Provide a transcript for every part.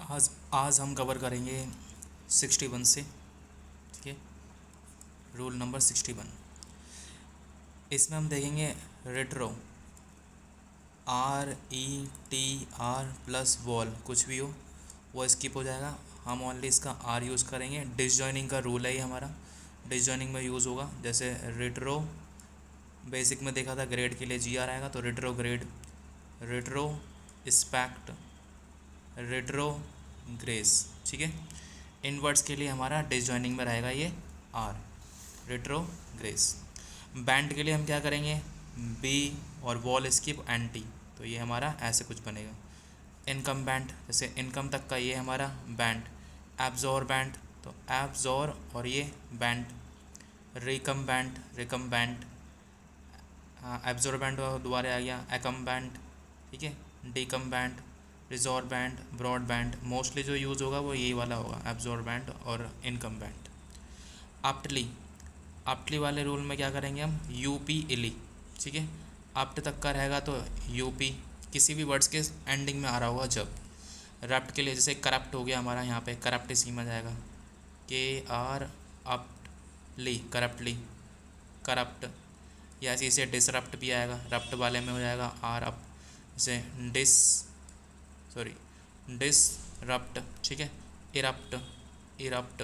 आज आज हम कवर करेंगे 61 से, ठीक है। Rule number 61। इसमें हम देखेंगे रेट्रो, RETR प्लस वॉल, कुछ भी हो वो स्किप हो जाएगा। हम ओनली इसका R यूज़ करेंगे। डिसजॉइनिंग का रूल है ये हमारा, डिसजॉइनिंग में यूज़ होगा। जैसे रेट्रो बेसिक में देखा था, ग्रेड के लिए GR आएगा, तो retrograde, retrospect, retrogress, ठीक है। इनवर्ड्स के लिए हमारा डिसजॉइनिंग में रहेगा ये R, रेट्रो ग्रेस। बैंड के लिए हम क्या करेंगे, B और वॉल स्किप एंटी, तो ये हमारा ऐसे कुछ बनेगा। इनकम बैंड, जैसे इनकम तक का ये हमारा बैंड। एब्जॉर बैंड, तो एब्जॉर और ये बैंड। Recumbent, recumbent, absorbent दोबारा आ गया। एकम बैंड, ठीक है। Decumbent, resorbent, broad band. Mostly जो यूज़ होगा वो यही वाला होगा, एब्जॉर बैंड और इनकम बैंड। आप्टली, आप्टली वाले रूल में क्या करेंगे हम, यूपी इली, ठीक है। आप्ट तक का रहेगा तो यूपी, किसी भी वर्ड्स के एंडिंग में आ रहा होगा जब। रप्ट के लिए जैसे करप्ट हो गया हमारा, यहाँ पे करप्ट इसी में जाएगा, KR अप्टली, करप्टली, करप्ट। या ऐसे इसे डिसरप्ट भी आएगा, रप्ट वाले में हो जाएगा R अप, जैसे डिसरप्ट, ठीक है। इरप्ट, इरप्ट,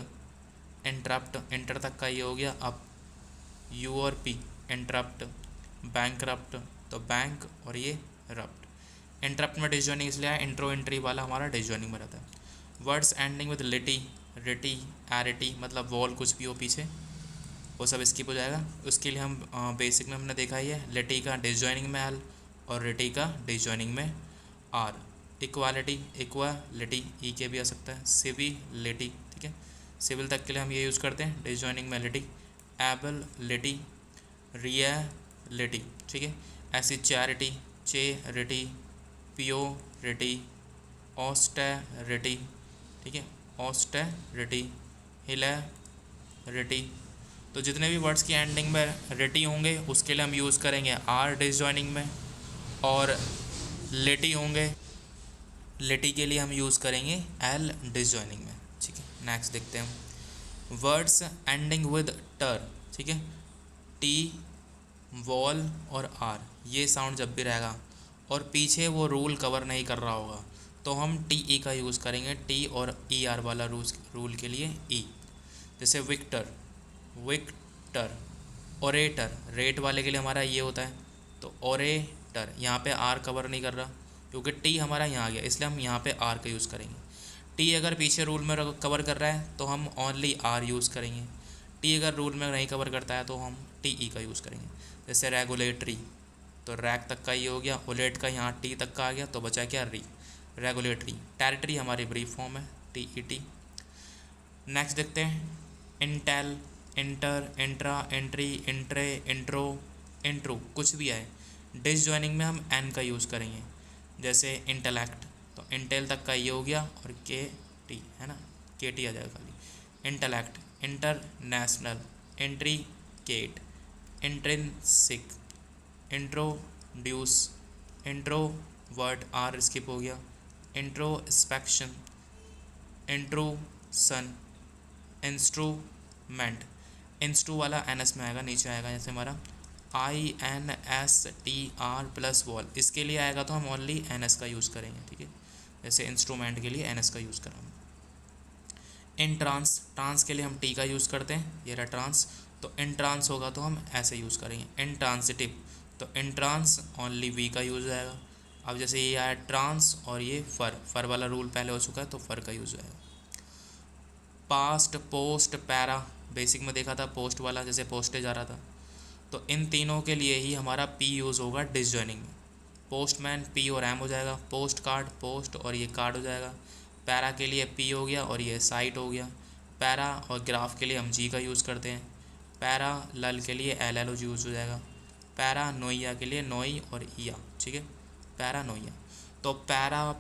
इंटरप्ट, इंटर तक का ये हो गया अप, U और P, इंटरप्ट। बैंकरप्ट, तो बैंक और ये रप्ट। इंटरप्ट में डिसजॉइनिंग इसलिए आया, इंट्रो एंट्री वाला हमारा डिसजॉइनिंग में रहता है। वर्ड्स एंडिंग विद लिटी, रिटी, एरिटी, मतलब वॉल कुछ भी हो पीछे, वो सब स्किप हो जाएगा। उसके लिए हम बेसिक में हमने देखा ही है, लिटी का डिसजॉइनिंग में L और रिटी का डिसजॉइनिंग में R। इक्वालिटी, इक्वालिटी, ई के भी आ सकता है। सिविलिटी, ठीक है। सिविल तक के लिए हम ये यूज़ करते हैं, डिसजॉइनिंग में लिटी। एबिलिटी, रियलिटी, ठीक है। ऐसी चैरिटी, चेरिटी, प्योरिटी, ऑस्टेरिटी, ठीक है, ऑस्टेरिटी, हिलैरिटी। तो जितने भी वर्ड्स की एंडिंग में रिटी होंगे उसके लिए हम यूज़ करेंगे R डिसजॉइनिंग में, और लेटी होंगे, लेटी के लिए हम यूज़ करेंगे L डिसजॉइनिंग में, ठीक है। नेक्स्ट देखते हैं हम वर्ड्स एंडिंग विद टर, ठीक है। T, वॉल और R, ये साउंड जब भी रहेगा और पीछे वो रूल कवर नहीं कर रहा होगा तो हम TE का यूज़ करेंगे, T और ER वाला रूल के लिए E। जैसे विक्टर, विक्टर, ओरेटर, रेट वाले के लिए हमारा ये होता है, तो ओरेटर, यहाँ पे R कवर नहीं कर रहा क्योंकि T हमारा यहाँ आ गया, इसलिए हम यहाँ पे R का यूज़ करेंगे। T अगर पीछे रूल में कवर कर रहा है तो हम ओनली R यूज़ करेंगे। T अगर रूल में नहीं कवर करता है तो हम TE का यूज़ करेंगे। जैसे रेगुलेटरी, तो रैक तक का ये हो गया, ओलेट का यहाँ T तक का आ गया, तो बचा क्या, री, रेगुलेटरी। टेरिटरी हमारी ब्रीफ फॉर्म है, TET। नेक्स्ट देखते हैं इंटेल, इंटर, इंट्रा, एंट्री, इंट्रे, इंट्रो, इंट्रो, कुछ भी आए, डिसजॉइनिंग में हम N का यूज़ करेंगे। जैसे इंटेलेक्ट, तो इंटेल तक का ये हो गया और KT है ना, KT आ जाएगा खाली। Intellect, international, intricate, intrinsic, introduce, introvert, R skip हो गया। इंट्रोस्पेक्शन, इंट्रूसन, इंस्ट्रूमेंट, इंस्ट्रू वाला NS में आएगा, नीचे आएगा जैसे हमारा INSTR प्लस वॉल, इसके लिए आएगा तो हम ओनली NS का यूज़ करेंगे, ठीक है। जैसे इंस्ट्रूमेंट के लिए NS का यूज़ करा। इन ट्रांस, ट्रांस के लिए हम T का यूज़ करते हैं, ये रहा ट्रांस, तो इन ट्रांस होगा तो हम ऐसे यूज़ करेंगे। इन ट्रांसिटिव, तो इन ट्रांस ओनली V का यूज़ आएगा। अब जैसे ये आया ट्रांस और ये फर वाला रूल पहले हो चुका है तो फर का यूज़ आएगा। पास्ट, पोस्ट, पैरा, बेसिक में देखा था पोस्ट वाला, जैसे पोस्टेज आ रहा था, तो इन तीनों के लिए ही हमारा P यूज़ होगा डिसजॉइनिंग में। पोस्टमैन, P और M हो जाएगा। पोस्ट कार्ड, पोस्ट और ये कार्ड हो जाएगा। पैरा के लिए P हो गया और ये साइट हो गया। पैरा और ग्राफ के लिए हम G का यूज़ करते हैं। पैरा लल के लिए LL यूज़ हो जाएगा। पैरा नोइया के लिए नोई और ईया, ठीक है, पैरा नोइया। तो पैरा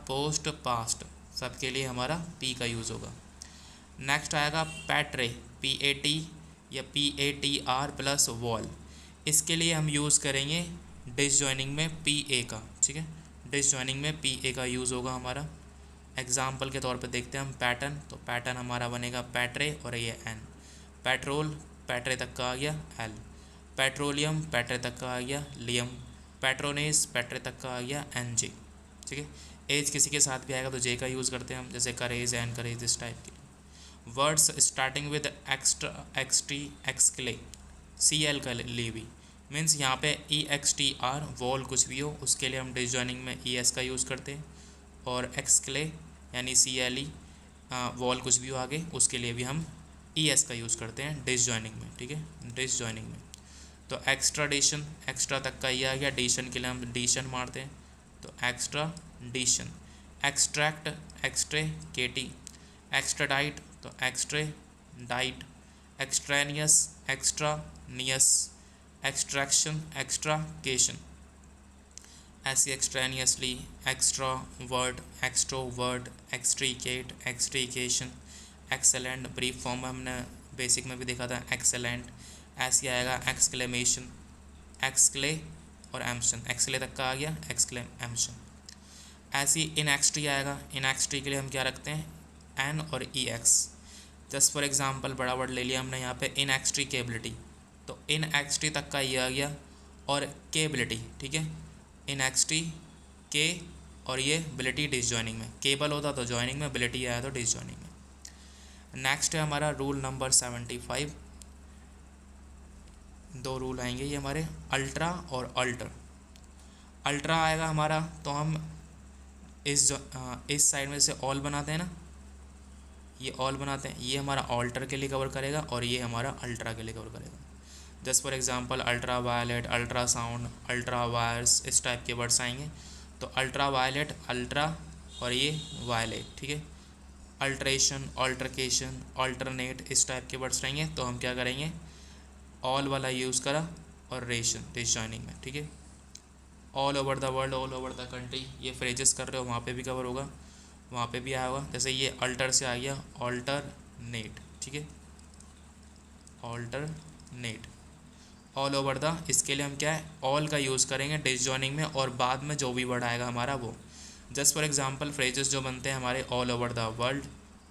पोस्ट पास्ट सबके लिए हमारा P का यूज़ होगा। नेक्स्ट आएगा पैट्रे, PAT या PATR प्लस वॉल, इसके लिए हम यूज़ करेंगे डिसजॉइनिंग में PA का, ठीक है। डिसजॉइनिंग में पी ए का यूज़ होगा हमारा। एग्जाम्पल के तौर पे देखते हैं हम पैटर्न, तो पैटर्न हमारा बनेगा पैट्रे और ये एन। पेट्रोल पैट्रे तक का आ गया एल। पेट्रोलियम पैट्रे तक का आ गया लियम। पेट्रोनेस पैट्रे तक का आ गया एन जे। ठीक है, एज किसी के साथ भी आएगा तो जे का यूज़ करते हैं हम, जैसे करेज एन करेज इस टाइप के। वर्ड्स स्टार्टिंग विद एक्स्ट्रा एक्सटी एक्सक्ले सी एल का लिए भी मीन्स यहाँ पे ई एक्स टी आर वॉल कुछ भी हो उसके लिए हम डिसजॉइनिंग में ई एस का यूज़ करते हैं, और एक्सक्ले यानी सी एल ई वॉल कुछ भी हो आगे उसके लिए भी हम ई एस का यूज़ करते हैं डिसजॉइनिंग में। ठीक है, डिसजॉइनिंग में तो एक्स्ट्राडेशन एक्स्ट्रा तक का ये आ गया, डिशन के लिए हम डिशन मारते हैं तो एक्स्ट्राडिशन। एक्सट्रैक्ट एक्सट्रे केटी। एक्स्ट्राडाइट तो एक्सट्रे डाइट। Extraneous extraneous. एक्सट्रैक्शन एक्सट्राकेशन। ऐसी extraneously extra word extrovert extricate extrication. Excellent brief form में हमने बेसिक में भी देखा था एक्सेलेंट। ऐसी आएगा एक्सक्लेमेशन एक्सक्ले और एम्शन, एक्सले तक का आ गया एक्सक्लेम एम्शन। ऐसी इन एक्सट्री आएगा, इन एक्सट्री के लिए हम क्या रखते हैं एन और ई एक्स। जस्ट फॉर एग्जांपल बड़ा वर्ड ले लिया हमने यहाँ पे इन एक्सट्री केबिलिटी, तो इन एक्सट्री तक का ये आ गया और केबिलिटी। ठीक है, इन एक्सट्री के और ये बिलिटी डिसजॉइनिंग में, केबल होता तो जॉइनिंग में, बिलिटी आया तो डिसजॉइनिंग में। नेक्स्ट है हमारा रूल नंबर 75। दो रूल आएंगे ये हमारे, अल्ट्रा और अल्टर। अल्ट्रा आएगा हमारा तो हम इस साइड में से ऑल बनाते हैं ना, ये ऑल बनाते हैं, ये हमारा ऑल्टर के लिए कवर करेगा और ये हमारा अल्ट्रा के लिए कवर करेगा। Just for example ultraviolet, ultrasound, ultra vires, इस टाइप के वर्ड्स आएंगे तो अल्ट्रा वायलेट अल्ट्रा और ये वायलेट। ठीक है, अल्ट्रेशन अल्ट्रकेशन अल्टरनेट इस टाइप के वर्ड्स रहेंगे तो हम क्या करेंगे ऑल वाला यूज़ करा और रेशन डिसजॉइनिंग में। ठीक है, all over the world all over the country, ये फ्रेजेस कर रहे हो वहाँ पे भी कवर होगा, वहाँ पे भी आया होगा। जैसे ये अल्टर से आ गया ऑल्टरनेट। ठीक है, ऑल्टरनेट ऑल ओवर द, इसके लिए हम क्या है ऑल का यूज़ करेंगे डिसजॉइनिंग में और बाद में जो भी वर्ड आएगा हमारा वो। जस्ट फॉर एग्जांपल फ्रेजेस जो बनते हैं हमारे all over the world,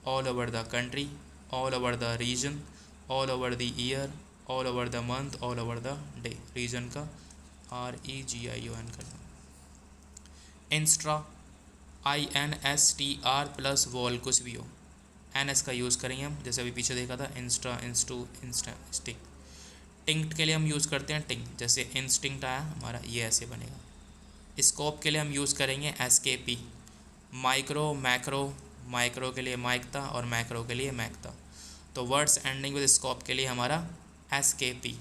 all over the country, all over the region, all over the year, all over the month, all over the day. Region का REGION करना। इंस्ट्रा INSTR plus wall कुछ भी हो, NS का यूज़ करेंगे हम, जैसे अभी पीछे देखा था इंस्ट्रा इंस्टू इंस्टा स्टिक। टिंक्ट के लिए हम यूज़ करते हैं टिंक, जैसे इंस्टिंक्ट आया हमारा ये ऐसे बनेगा। स्कोप के लिए हम यूज़ करेंगे SKP। माइक्रो मैक्रो, माइक्रो के लिए माइकता और मैक्रो के लिए मैकता, तो वर्ड्स एंडिंग विद स्कोप के लिए हमारा SKP।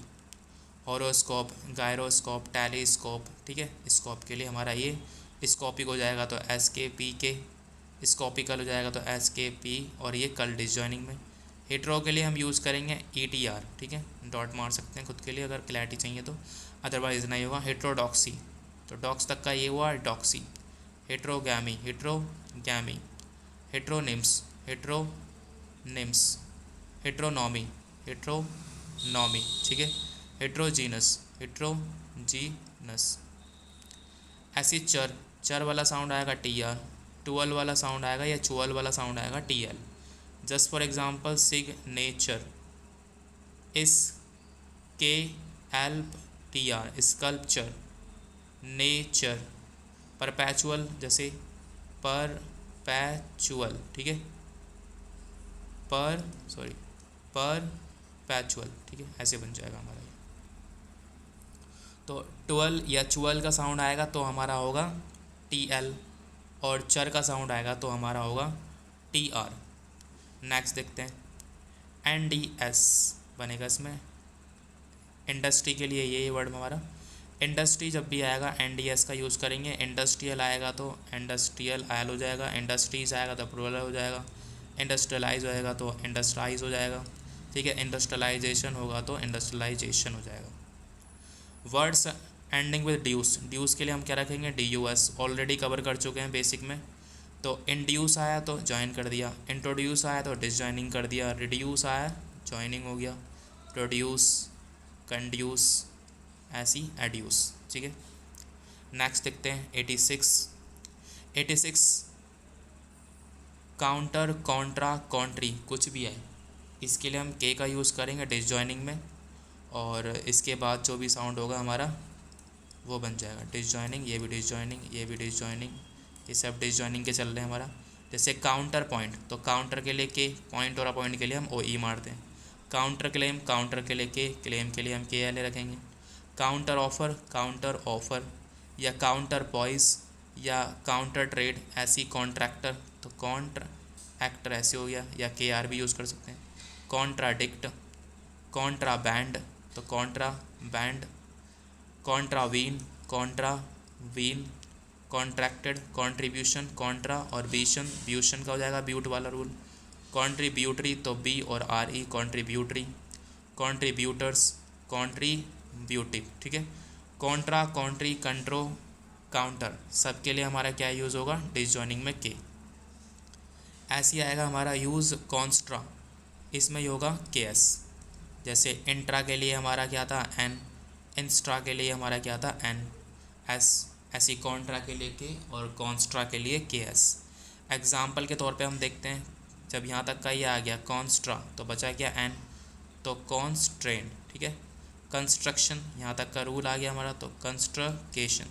Horoscope, gyroscope, telescope. ठीक है, स्कोप के लिए हमारा ये स्कोपिक हो जाएगा तो SKP के, स्कोपिकल हो जाएगा तो SKP और ये कल डिसजॉइनिंग में। हेट्रो के लिए हम यूज़ करेंगे ETR। ठीक है, डॉट मार सकते हैं खुद के लिए अगर क्लैरिटी चाहिए तो, अदरवाइज नहीं होगा। हेट्रोडॉक्सी, तो डॉक्स तक का ये हुआ डॉक्सी। Heterogamy, heterogamy. हेट्रोनिम्स, हेट्रोनिम्स। हेट्रोनॉमी, हेट्रोनॉमी। ठीक है, हेट्रोजीनस, हेट्रोजीनस। ऐसी चर, चर वाला साउंड आएगा TR, टुअल वाला साउंड आएगा या चुअल वाला साउंड आएगा TL। Just for example signature, SKLPR sculpture. Nature, perpetual जैसे परपैचुअल। ठीक है, परपैचुअल। ठीक है, ऐसे बन जाएगा हमारा ये। तो टुअल या चुअल का साउंड आएगा तो हमारा होगा TL और चर का साउंड आएगा तो हमारा होगा TR। नेक्स्ट देखते हैं, NDS बनेगा इसमें, इंडस्ट्री के लिए ये वर्ड हमारा। इंडस्ट्री जब भी आएगा NDS का यूज़ करेंगे। इंडस्ट्रियल आएगा तो इंडस्ट्रियल आयल हो जाएगा, इंडस्ट्रीज़ आएगा तो प्लूरल हो जाएगा, इंडस्ट्रियलाइज होएगा तो इंडस्ट्राइज हो जाएगा। ठीक है, इंडस्ट्रियलाइजेशन होगा तो इंडस्ट्रियलाइजेशन हो जाएगा। वर्ड्स एंडिंग विद ड्यूस, ड्यूस के लिए हम क्या रखेंगे DUS, ऑलरेडी कवर कर चुके हैं बेसिक में। तो इंड्यूस आया तो ज्वाइन कर दिया, इंट्रोड्यूस आया तो डिसजॉइनिंग कर दिया, रिड्यूस आया ज्वाइनिंग हो गया, प्रोड्यूस, कंड्यूस, ऐसी एड्यूस। ठीक है, नेक्स्ट देखते हैं 86। 86 काउंटर, कॉन्ट्रा, कॉन्ट्री कुछ भी है, इसके लिए हम के का यूज़ करेंगे डिसजॉइनिंग में, और इसके बाद जो भी साउंड होगा हमारा वो बन जाएगा डिसजॉइनिंग। ये भी डिसजॉइनिंग, ये भी डिसजॉइनिंग, ये सब डिसजॉइनिंग के चल रहे हैं हमारा। जैसे काउंटर पॉइंट, तो काउंटर के लिए के, पॉइंट और अपॉइंट के लिए हम ओ ई मारते हैं। काउंटर क्लेम, काउंटर के लिए के, क्लेम के लिए हम के एल रखेंगे। काउंटर ऑफर, काउंटर ऑफर, या काउंटर पॉइस, या काउंटर ट्रेड, ऐसी कॉन्ट्रैक्टर, तो कॉन्ट्र एक्टर ऐसे हो गया, या के आर भी यूज़ कर सकते हैं। कॉन्ट्राडिक्ट, कॉन्ट्रा बैंड, तो contraband, contravene, contravene, contracted, contribution, contra और ब्यूशन, ब्यूशन का हो जाएगा ब्यूट वाला रूल। कॉन्ट्रीब्यूटरी, तो बी और R E, contributory. Contributors, contributive, ठीक है। कॉन्ट्रा, कॉन्ट्री, कंट्रो, काउंटर, सबके लिए हमारा क्या यूज़ होगा डिसजॉइनिंग में के। ऐसे ही आएगा हमारा यूज़ कॉन्स्ट्रा, इसमें ही होगा के एस। जैसे इंट्रा के लिए हमारा क्या था एन, इंस्ट्रा के लिए हमारा क्या था एन एस, ऐसी कॉन्ट्रा के लिए के और कॉन्स्ट्रा के लिए के एस। एग्जाम्पल के तौर पे हम देखते हैं, जब यहाँ तक का ये आ गया कॉन्स्ट्रा तो बचा क्या एन, तो कॉन्स्ट्रेन, ठीक है। कंस्ट्रक्शन, यहाँ तक का रूल आ गया हमारा, तो कंस्ट्रकेशन।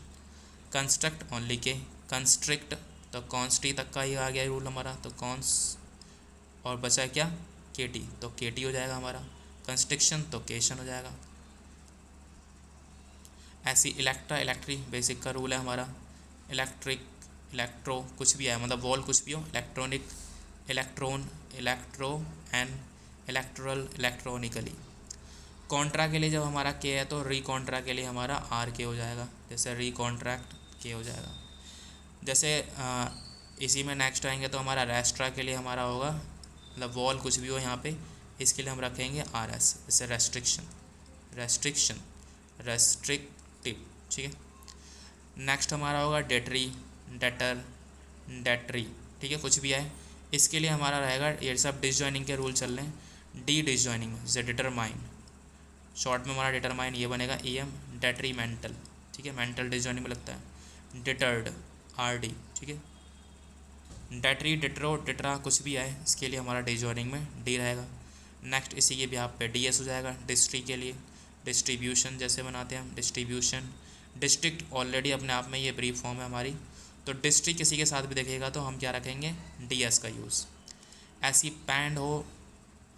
कंस्ट्रक्ट ओनली के, कंस्ट्रिक्ट, तो कॉन्स्टी तक का ही आ गया रूल हमारा, तो कॉन्स, और बचा क्या के टी, तो के टी हो जाएगा हमारा। कंस्ट्रिक्शन, तो केशन हो जाएगा। ऐसी इलेक्ट्रा, इलेक्ट्री बेसिक का रूल है हमारा। इलेक्ट्रिक, इलेक्ट्रो कुछ भी है, मतलब वॉल कुछ भी हो, electronic, electron, electro N, electoral, electronically. Contra के लिए जब हमारा के है तो री कॉन्ट्रा के लिए हमारा आर के हो जाएगा, जैसे री कॉन्ट्रैक्ट के हो जाएगा। जैसे इसी में नेक्स्ट आएंगे तो हमारा रेस्ट्रा के लिए हमारा होगा, मतलब वॉल कुछ भी हो यहाँ पे, इसके लिए हम रखेंगे आर एस, जैसे रेस्ट्रिक्शन, रेस्ट्रिक्शन, रेस्ट्रिक्टिव, ठीक है। नेक्स्ट हमारा होगा डेटरी, डेटर, डेटरी, ठीक है, कुछ भी है, इसके लिए हमारा रहेगा, ये सब डिसजॉइनिंग के रूल चल रहे हैं। डी डिसजॉइनिंग जैसे डिटरमाइन, शॉर्ट में हमारा डिटरमाइन ये बनेगा ई एम, डेट्रीमेंटल, ठीक है, मेंटल डिसजॉइनिंग में लगता है। डिटर्ड, आर डी, ठीक है। डेटरी, डिट्रो, डिट्रा कुछ भी आए, इसके लिए हमारा डिसजॉइनिंग में डी रहेगा। नेक्स्ट इसी के भी आप पे डी एस हो जाएगा, डिस्ट्री के लिए। डिस्ट्रीब्यूशन जैसे बनाते हैं हम, डिस्ट्रीब्यूशन। डिस्ट्रिक्ट ऑलरेडी अपने आप में ये ब्रीफ फॉर्म है हमारी, तो डिस्ट्रिक्ट किसी के साथ भी देखेगा तो हम क्या रखेंगे डी एस का यूज़। ऐसी पैंड हो,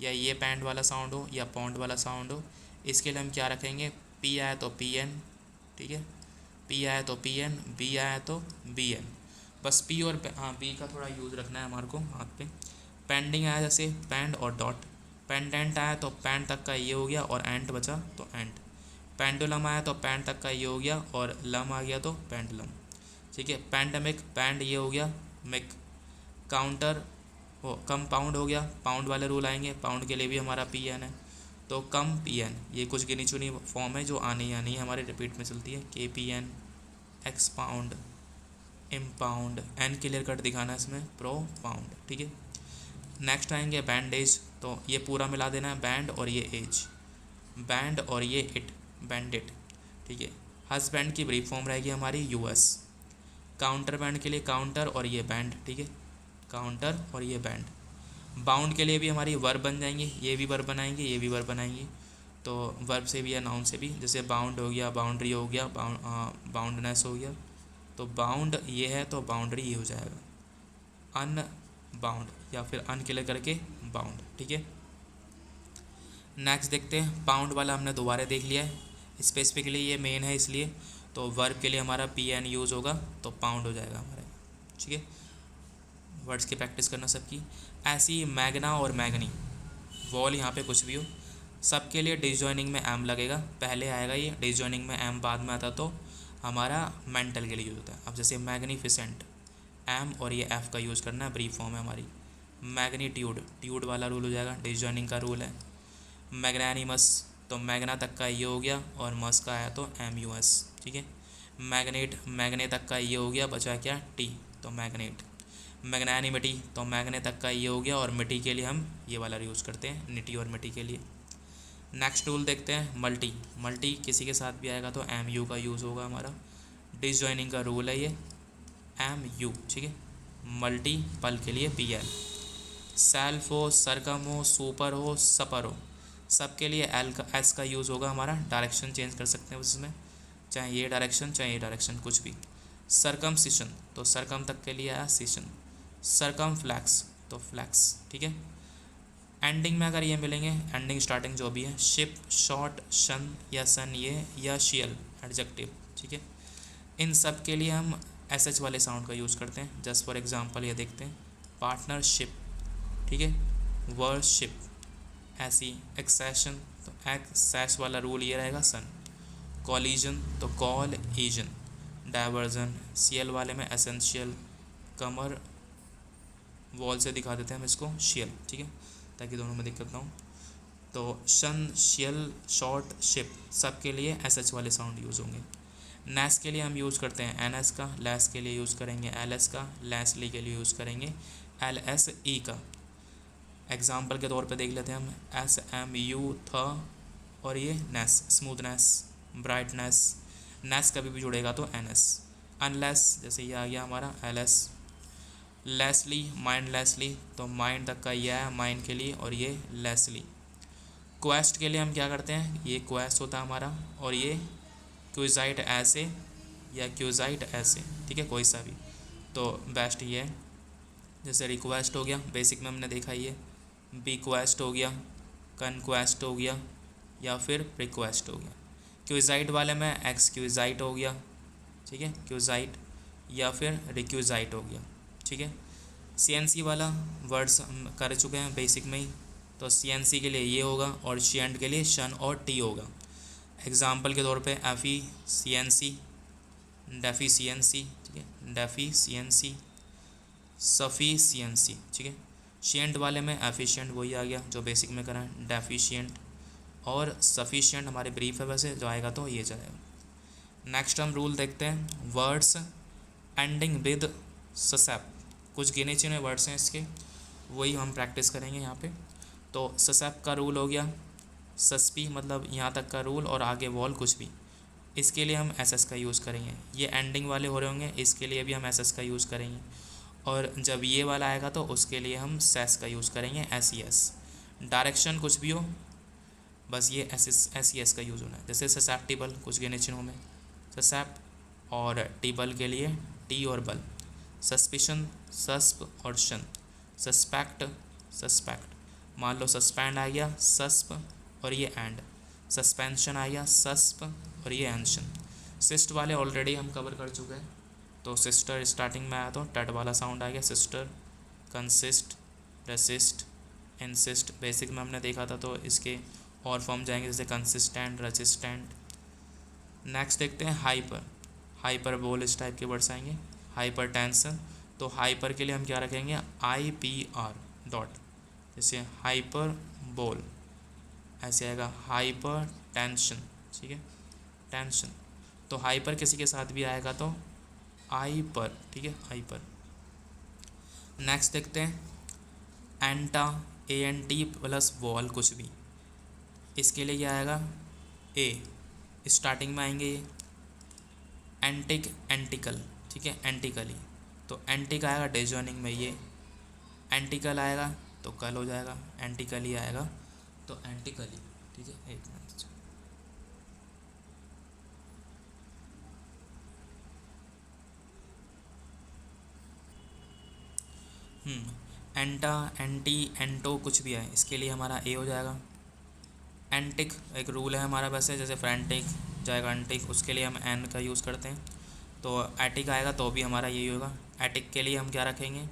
या ये पैंड वाला साउंड हो, या पॉन्ड वाला साउंड हो, इसके लिए हम क्या रखेंगे, पी आए तो पी एन, ठीक है, पी आए तो पी एन, बी आए तो बी एन, बस पी और हाँ बी का थोड़ा यूज़ रखना है हमारे को हाथ पे। पेंडिंग आया जैसे पैंड और डॉट, पेंडेंट आया तो पैंड तक का ये हो गया और एंट बचा तो एंट। पेंडुलम आया तो पैंड तक का ये हो गया और लम आ गया तो पेंडुलम, ठीक है। पैंडमिक, पैंड ये हो गया मिक। काउंटर वो कंपाउंड हो गया, पाउंड वाले रूल आएंगे, पाउंड के लिए भी हमारा पी एन है, तो कम पी एन, ये कुछ गिनी चुनी फॉर्म है जो आनी आनी है हमारे रिपीट में चलती है। K P N, expound, impound, N clear cut दिखाना है इसमें, प्रोपाउंड, ठीक है। नेक्स्ट आएंगे बैंडेज, तो ये पूरा मिला देना है, बैंड और ये एज, बैंड और ये इट, बैंडिट, ठीक है। हस्बैंड की ब्रीफ फॉर्म रहेगी हमारी यूएस। काउंटर बैंड के लिए काउंटर और ये बैंड, ठीक है, काउंटर और ये बैंड। बाउंड के लिए भी हमारी वर्ब बन जाएंगे, ये भी वर्ब बनाएंगे, ये भी वर्ब बनाएंगे, तो वर्ब से भी या नाउन से भी, जैसे बाउंड हो गया, बाउंड्री हो गया, बाउंडनेस हो गया, तो बाउंड ये है तो बाउंड्री ये हो जाएगा। अन बाउंड, या फिर अन क्लियर करके बाउंड, ठीक है। नेक्स्ट देखते हैं, पाउंड वाला हमने दोबारा देख लिया है, स्पेसिफिकली ये मेन है इसलिए, तो वर्ब के लिए हमारा पी एन यूज़ होगा तो पाउंड हो जाएगा हमारा, ठीक है। वर्ड्स की प्रैक्टिस करना सबकी। ऐसी मैगना और मैगनी, वॉल यहाँ पे कुछ भी हो, सबके लिए डिसजॉइनिंग में एम लगेगा, पहले आएगा ये, डिसजॉइनिंग में एम बाद में आता तो हमारा मेंटल के लिए यूज़ होता है। अब जैसे मैग्नीफिसेंट, एम और ये एफ का यूज़ करना है, ब्रीफ फॉर्म है हमारी। मैग्नीट्यूड, ट्यूड वाला रूल हो जाएगा, डिसजॉइनिंग का रूल है। मैग्नानिमस, तो मैगना तक का ये हो गया और मस का आया तो एम यू एस, ठीक है। मैग्नेट, मैग्ने तक का ये हो गया, बचा क्या टी, तो मैग्नेट। मैग्नानिमिटी, तो मैग्ने तक का ये हो गया और मिट्टी के लिए हम ये वाला यूज़ करते हैं, निटी और मिट्टी के लिए। नेक्स्ट रूल देखते हैं, मल्टी, मल्टी किसी के साथ भी आएगा तो एम यू का यूज़ होगा हमारा, डिसजॉइनिंग का रूल है ये। MU, ठीक है। मल्टीपल के लिए PL। सेल्फ हो, सरकम हो, सुपर हो, सपर हो, सब के लिए एल का एस का यूज़ होगा हमारा। डायरेक्शन चेंज कर सकते हैं उसमें, चाहे ये डायरेक्शन चाहे ये डायरेक्शन, कुछ भी। सरकमसिशन, तो सरकम तक के लिए आया सिशन। सरकम फ्लैक्स, तो फ्लैक्स, ठीक है। एंडिंग में अगर ये मिलेंगे, एंडिंग स्टार्टिंग जो भी है, शिप, शॉर्ट, शन या सन, ये या शियल एडजेक्टिव, ठीक है। इन सब के लिए हम SH वाले साउंड का यूज़ करते हैं। जस्ट फॉर एग्जांपल ये देखते हैं, पार्टनरशिप, ठीक है। वर्शिप, ऐसी। एक्सेशन, तो एक्सेस वाला रूल ये रहेगा सन। कॉलिजन, तो कॉल एजन। डाइवर्जन, CL वाले में एसेंशियल, कमर, वॉल से दिखा देते हैं हम इसको शियल, ठीक है, ताकि दोनों में दिक्कत ना हो। तो शन, शियल, शॉर्ट, शिप, सब के लिए SH वाले साउंड यूज़ होंगे। नेस के लिए हम यूज़ करते हैं NS का, लेस के लिए यूज़ करेंगे LS का, लेसली के लिए यूज़ करेंगे LSE का। एग्जाम्पल के तौर पे देख लेते हैं हम, SMU था, और ये नेस, स्मूथनेस, ब्राइटनेस। नेस कभी भी जुड़ेगा तो NS। अनलेस, जैसे ये आ गया हमारा LS। लेसली, माइंडलेसली, तो माइंड तक का ये है माइंड के लिए, और ये लेसली। क्वेस्ट के लिए हम क्या करते हैं, ये क्वेस्ट होता है हमारा, और ये क्यूजाइट ऐसे या क्यूजाइट ऐसे, ठीक है, कोई सा भी। तो बेस्ट ये है, जैसे रिक्वेस्ट हो गया, बेसिक में हमने देखा ये। बीक्वेस्ट हो गया, कनक्वेस्ट हो गया, या फिर प्रिक्वेस्ट हो गया। क्यूजाइट वाले में एक्सक्यूजाइट हो गया, ठीक है, क्यूजाइट, या फिर रिक्यूजाइट हो गया, ठीक है। CNC वाला वर्ड्स हम कर चुके हैं बेसिक में ही, तो CNC के लिए ये होगा, और शियंट के लिए शन और टी होगा। एग्जाम्पल के तौर पे एफिशिएंसी, डेफिशिएंसी, ठीक है, डेफिशिएंसी, सफिशिएंसी, ठीक है। शियंट वाले में एफिशिएंट वही आ गया जो बेसिक में करा है, डेफिशिएंट, और सफिशिएंट हमारे ब्रीफ है वैसे, जो आएगा तो ये जाएगा। नेक्स्ट हम रूल देखते हैं, वर्ड्स एंडिंग विद ससेप। कुछ गिने चुने वर्ड्स हैं इसके, वही हम प्रैक्टिस करेंगे यहाँ पे। तो ससेप का रूल हो गया, सस्पी मतलब यहाँ तक का रूल, और आगे वॉल कुछ भी, इसके लिए हम SS का यूज़ करेंगे। ये एंडिंग वाले हो रहे होंगे, इसके लिए भी हम SS का यूज़ करेंगे। और जब ये वाला आएगा तो उसके लिए हम सेस का यूज़ करेंगे, SES। डायरेक्शन कुछ भी हो, बस ये SES का यूज़ होना है। जैसे ससेप्टिबल, कुछ गिने चिन्हों में ससेप, और टिबल के लिए टी और बल। सस्पिशन, सस्प और शन। सस्पेक्ट, सस्पेक्ट, मान लो सस्पेंड आ गया, सस्प और ये एंड। सस्पेंशन आ गया, सस्प और ये एंशन। सिस्ट वाले ऑलरेडी हम कवर कर चुके हैं, तो सिस्टर स्टार्टिंग में आया तो टट वाला साउंड आ गया, sister. Consist, resist, insist, basic में हमने देखा था, तो इसके और फॉर्म जाएंगे, जैसे कंसिस्टेंट, रेसिस्टेंट। नेक्स्ट देखते हैं हाइपर। हाइपर बोल इस टाइप के वर्ड्स आएंगे। हाइपर टेंशन, तो हाइपर के लिए हम क्या रखेंगे, IPR डॉट, जैसे हाइपर बोल ऐसे आएगा, हाइपर टेंशन, ठीक है, टेंशन। तो हाइपर किसी के साथ भी आएगा तो आई पर, ठीक है, आई पर। नेक्स्ट देखते हैं एंटा, ANT प्लस वॉल कुछ भी, इसके लिए क्या आएगा, ए स्टार्टिंग में आएंगे ये। एंटिक, एंटिकल, ठीक है, एंटिकली, तो एंटिक आएगा डिसजॉइनिंग में ये। एंटिकल आएगा तो कल हो जाएगा, एंटिकली आएगा तो एंटिकली, ठीक है। एक मिनट, एंटा, एंटी, एंटो कुछ भी है, इसके लिए हमारा ए हो जाएगा। एंटिक एक रूल है हमारा वैसे, जैसे फ्रेंटिक जाएगा एंटिक, उसके लिए हम एन का यूज़ करते हैं। तो एटिक आएगा तो भी हमारा यही होगा। एटिक के लिए हम क्या रखेंगे,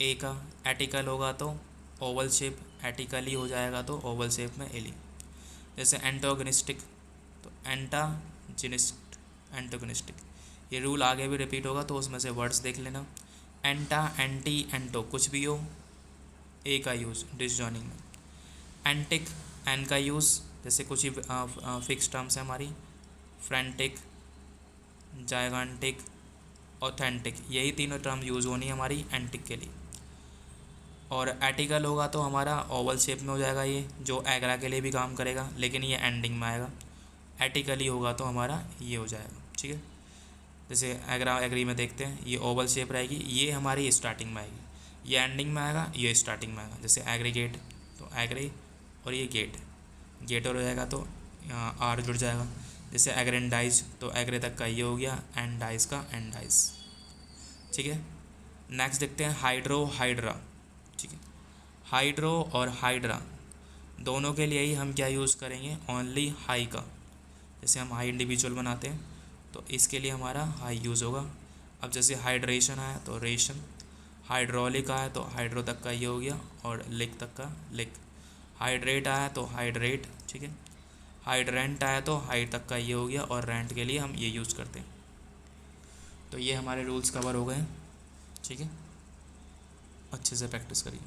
ए का। एटिकल होगा तो ओवल शेप, एटिकली हो जाएगा तो ओवल शेप में एली। जैसे एंटोगनिस्टिक, तो एंटाजिनिस्ट, एंटोगनिस्टिक, ये रूल आगे भी रिपीट होगा, तो उसमें से वर्ड्स देख लेना। एंटा, एंटी, एंटो कुछ भी हो, ए का यूज़ डिसजॉइनिंग में। एंटिक, एन का यूज़, जैसे कुछ ही फिक्स टर्म्स है हमारी, फ्रेंटिक, जायगांटिक, ऑथेंटिक, यही तीनों टर्म यूज़ होनी है हमारी एंटिक के लिए। और एटिकल होगा तो हमारा ओवल शेप में हो जाएगा, ये जो एग्रा के लिए भी काम करेगा, लेकिन ये एंडिंग में आएगा। एटिकली होगा तो हमारा ये हो जाएगा, ठीक है। जैसे एग्री में देखते हैं, ये ओवल शेप रहेगी, ये हमारी स्टार्टिंग में आएगी, ये एंडिंग में आएगा, ये स्टार्टिंग में आएगा। जैसे एग्रीगेट तो एग्री, और ये गेट और हो जाएगा तो आर जुड़ जाएगा। जैसे एग्रेंडाइज तो एग्रे तक का ये हो गया, एंडाइज का एंडाइज। ठीक है, नेक्स्ट देखते हैं हाइड्रो हाइड्रा। ठीक है, हाइड्रो और हाइड्रा दोनों के लिए ही हम क्या यूज़ करेंगे, ओनली हाई का। जैसे हम हाई इंडिविजुअल बनाते हैं तो इसके लिए हमारा हाई यूज़ होगा। अब जैसे हाइड्रेशन आया तो रेशन, हाइड्रोलिक आया तो हाइड्रो तक का ये हो गया, और लिक तक का लिक। हाइड्रेट आया तो हाइड्रेट। ठीक है, हाइड्रेंट आया तो हाइड तक का ये हो गया, और रेंट के लिए हम ये यूज़ करते हैं। तो ये हमारे रूल्स कवर हो गए हैं। ठीक है, अच्छे से प्रैक्टिस करिए।